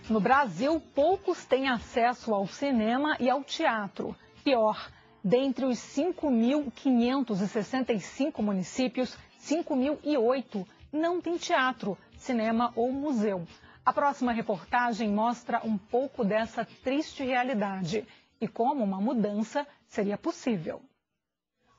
No Brasil, poucos têm acesso ao cinema e ao teatro. Pior, dentre os 5.565 municípios, 5.008 não têm teatro, cinema ou museu. A próxima reportagem mostra um pouco dessa triste realidade e como uma mudança seria possível.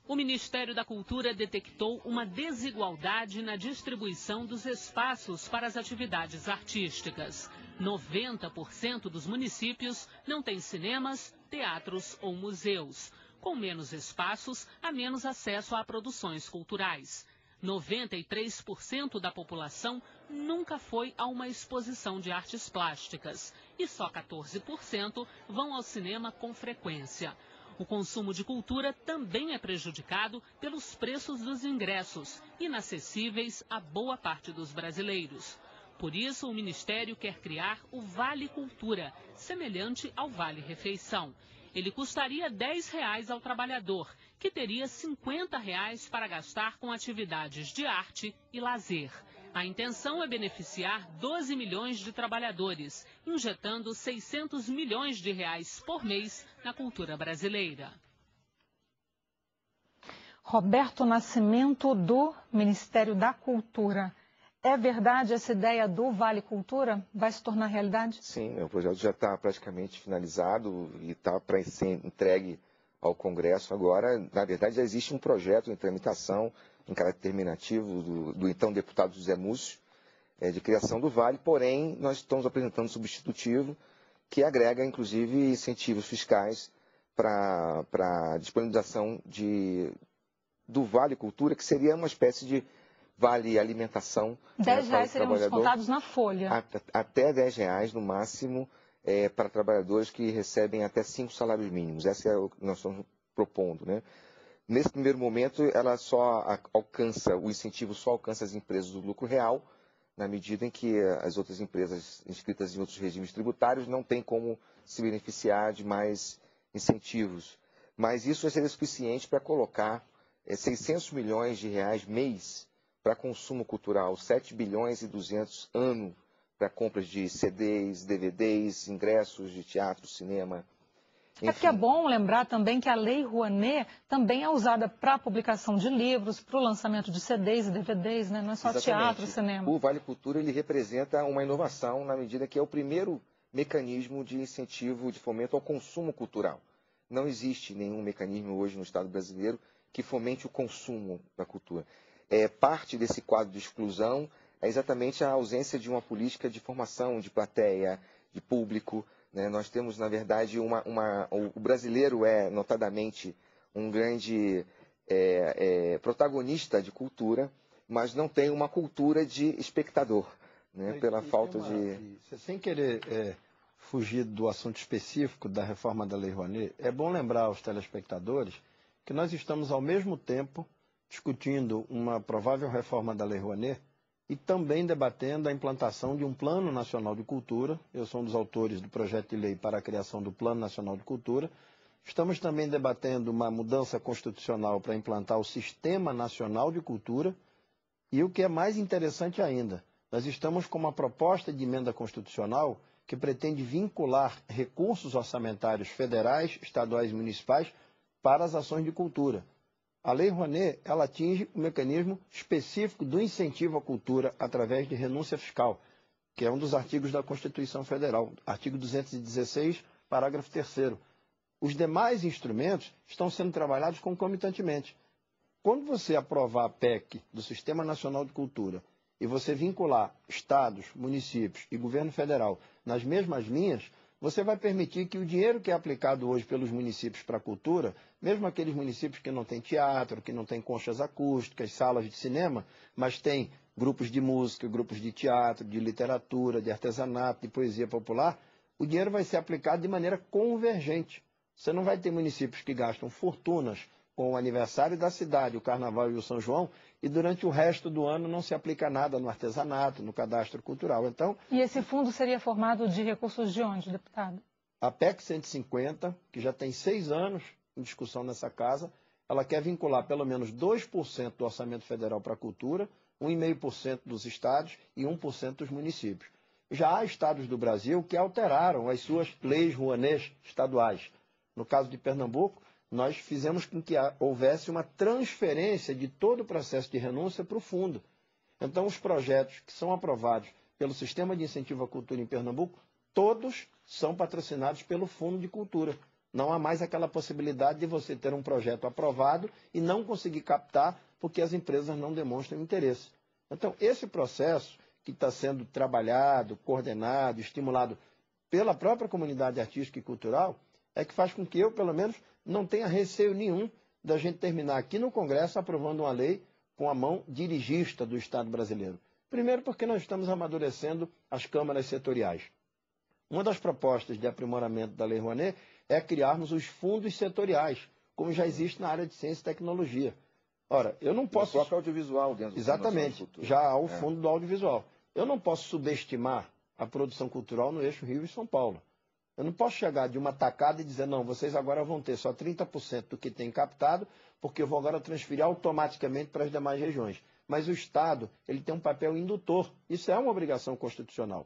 O Ministério da Cultura detectou uma desigualdade na distribuição dos espaços para as atividades artísticas. 90% dos municípios não têm cinemas, teatros ou museus. Com menos espaços, há menos acesso a produções culturais. 93% da população nunca foi a uma exposição de artes plásticas e só 14% vão ao cinema com frequência. O consumo de cultura também é prejudicado pelos preços dos ingressos, inacessíveis a boa parte dos brasileiros. Por isso, o Ministério quer criar o Vale Cultura, semelhante ao Vale Refeição. Ele custaria R$10 ao trabalhador, que teria R$50 para gastar com atividades de arte e lazer. A intenção é beneficiar 12 milhões de trabalhadores, injetando R$600 milhões por mês na cultura brasileira. Roberto Nascimento, do Ministério da Cultura. É verdade essa ideia do Vale Cultura? Vai se tornar realidade? Sim, o projeto já está praticamente finalizado e está para ser entregue ao Congresso agora. Na verdade, já existe um projeto em tramitação, em caráter terminativo, do então deputado José Múcio, de criação do Vale, porém, nós estamos apresentando um substitutivo que agrega, inclusive, incentivos fiscais para a disponibilização do Vale Cultura, que seria uma espécie de vale alimentação. R$10 seriam descontados na folha. Até R$10 no máximo para trabalhadores que recebem até 5 salários mínimos. Essa é o que nós estamos propondo, né? Nesse primeiro momento, ela o incentivo só alcança as empresas do lucro real, na medida em que as outras empresas inscritas em outros regimes tributários não têm como se beneficiar de mais incentivos. Mas isso seria suficiente para colocar R$600 milhões mês para consumo cultural, 7 bilhões e 200 ano para compras de CDs, DVDs, ingressos de teatro, cinema. Enfim. É porque é bom lembrar também que a Lei Rouanet também é usada para a publicação de livros, para o lançamento de CDs e DVDs, né? Não é só teatro, cinema. O Vale Cultura ele representa uma inovação na medida que é o primeiro mecanismo de incentivo, de fomento ao consumo cultural. Não existe nenhum mecanismo hoje no Estado brasileiro que fomente o consumo da cultura. Parte desse quadro de exclusão é exatamente a ausência de uma política de formação de plateia, de público, né? Nós temos, na verdade, o brasileiro é, notadamente, um grande protagonista de cultura, mas não tem uma cultura de espectador, né? Pela falta de... Sem querer fugir do assunto específico da reforma da Lei Rouanet, é bom lembrar aos telespectadores que nós estamos, ao mesmo tempo, discutindo uma provável reforma da Lei Rouanet e também debatendo a implantação de um Plano Nacional de Cultura. Eu sou um dos autores do projeto de lei para a criação do Plano Nacional de Cultura. Estamos também debatendo uma mudança constitucional para implantar o Sistema Nacional de Cultura. E o que é mais interessante ainda, nós estamos com uma proposta de emenda constitucional que pretende vincular recursos orçamentários federais, estaduais e municipais para as ações de cultura. A Lei Rouanet, ela atinge o mecanismo específico do incentivo à cultura através de renúncia fiscal, que é um dos artigos da Constituição Federal, artigo 216, parágrafo 3º. Os demais instrumentos estão sendo trabalhados concomitantemente. Quando você aprovar a PEC do Sistema Nacional de Cultura e você vincular estados, municípios e governo federal nas mesmas linhas, você vai permitir que o dinheiro que é aplicado hoje pelos municípios para a cultura, mesmo aqueles municípios que não têm teatro, que não têm conchas acústicas, salas de cinema, mas têm grupos de música, grupos de teatro, de literatura, de artesanato, de poesia popular, o dinheiro vai ser aplicado de maneira convergente. Você não vai ter municípios que gastam fortunas com o aniversário da cidade, o Carnaval e o São João, e durante o resto do ano não se aplica nada no artesanato, no cadastro cultural. Então, e esse fundo seria formado de recursos de onde, deputado? A PEC 150, que já tem 6 anos em discussão nessa casa, ela quer vincular pelo menos 2% do orçamento federal para a cultura, 1,5% dos estados e 1% dos municípios. Já há estados do Brasil que alteraram as suas leis Rouanet estaduais. No caso de Pernambuco, nós fizemos com que houvesse uma transferência de todo o processo de renúncia para o fundo. Então, os projetos que são aprovados pelo Sistema de Incentivo à Cultura em Pernambuco, todos são patrocinados pelo Fundo de Cultura. Não há mais aquela possibilidade de você ter um projeto aprovado e não conseguir captar porque as empresas não demonstram interesse. Então, esse processo que está sendo trabalhado, coordenado, estimulado pela própria comunidade artística e cultural, é que faz com que eu, pelo menos, não tenha receio nenhum da gente terminar aqui no Congresso aprovando uma lei com a mão dirigista do Estado brasileiro. Primeiro porque nós estamos amadurecendo as câmaras setoriais. Uma das propostas de aprimoramento da Lei Rouanet é criarmos os fundos setoriais, como já existe na área de ciência e tecnologia. Ora, eu não posso... O próprio audiovisual dentro do Exatamente, já há o fundo do audiovisual. Eu não posso subestimar a produção cultural no eixo Rio e São Paulo. Eu não posso chegar de uma tacada e dizer, não, vocês agora vão ter só 30% do que tem captado, porque eu vou agora transferir automaticamente para as demais regiões. Mas o Estado, ele tem um papel indutor. Isso é uma obrigação constitucional.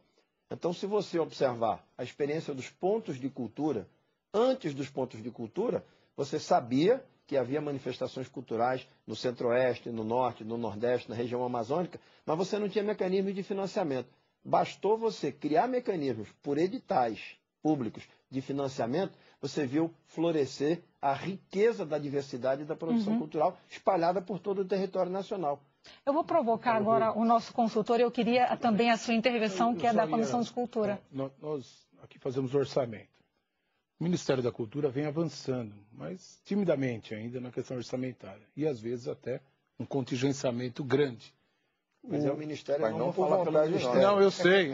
Então, se você observar a experiência dos pontos de cultura, antes dos pontos de cultura, você sabia que havia manifestações culturais no Centro-Oeste, no Norte, no Nordeste, na região amazônica, mas você não tinha mecanismos de financiamento. Bastou você criar mecanismos por editais públicos de financiamento, você viu florescer a riqueza da diversidade da produção cultural espalhada por todo o território nacional. Eu vou provocar agora o nosso consultor e eu queria também a sua intervenção, que é da Comissão de Cultura. Nós aqui fazemos orçamento. O Ministério da Cultura vem avançando, mas timidamente ainda na questão orçamentária. E às vezes até um contingenciamento grande. Mas é o Ministério, mas não vou falar pelo Ministério. Não, eu sei,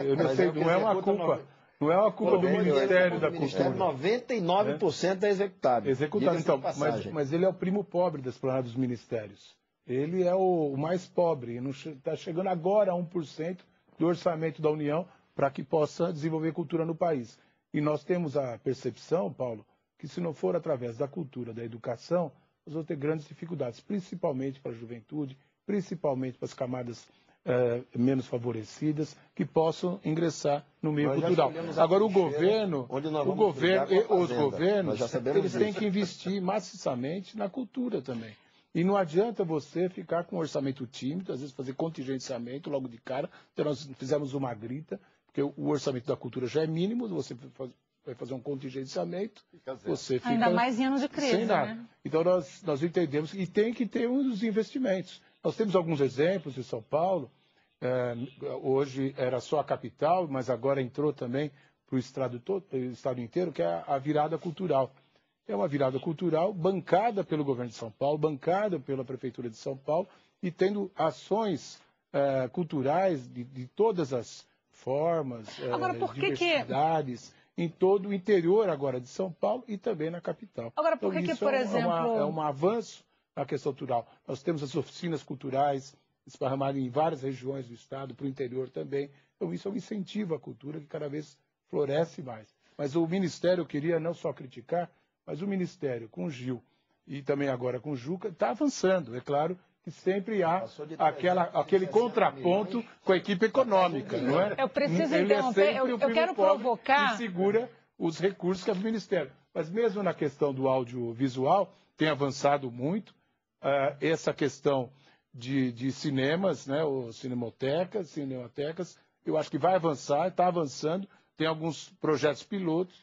não é uma culpa. Não é uma culpa do Ministério da Cultura. 99% é executado. Executado, então, mas ele é o primo pobre da esplanada dos ministérios. Ele é o mais pobre. Está chegando agora a 1% do orçamento da União para que possa desenvolver cultura no país. E nós temos a percepção, Paulo, que se não for através da cultura, da educação, nós vamos ter grandes dificuldades, principalmente para a juventude, principalmente para as camadas menos favorecidas, que possam ingressar no meio cultural. Agora, os governos, eles têm que investir maciçamente na cultura também. E não adianta você ficar com um orçamento tímido, às vezes fazer contingenciamento logo de cara. Então, nós fizemos uma grita, porque o orçamento da cultura já é mínimo, você vai fazer um contingenciamento, você fica ainda mais em ano de crise, sem nada. né? Então, nós entendemos que tem que ter um dos investimentos. Nós temos alguns exemplos em São Paulo, hoje era só a capital, mas agora entrou também para o estado todo, para o estado inteiro, que é a virada cultural. É uma virada cultural bancada pelo governo de São Paulo, bancada pela Prefeitura de São Paulo, e tendo ações culturais de todas as formas, agora, diversidades, em todo o interior agora de São Paulo e também na capital. Agora, por que, por exemplo... É um avanço na questão cultural. Nós temos as oficinas culturais esparramadas em várias regiões do estado, para o interior também. Então, isso é um incentivo à cultura que cada vez floresce mais. Mas o Ministério, eu queria não só criticar, mas o Ministério, com o Gil e também agora com o Juca, está avançando. É claro que sempre há aquele contraponto com a equipe econômica, não é? Eu preciso interromper, eu quero provocar... que segura os recursos que é do Ministério. Mas mesmo na questão do audiovisual, tem avançado muito. Essa questão de cinemas, né, ou cinematecas, eu acho que vai avançar, está avançando. Tem alguns projetos pilotos.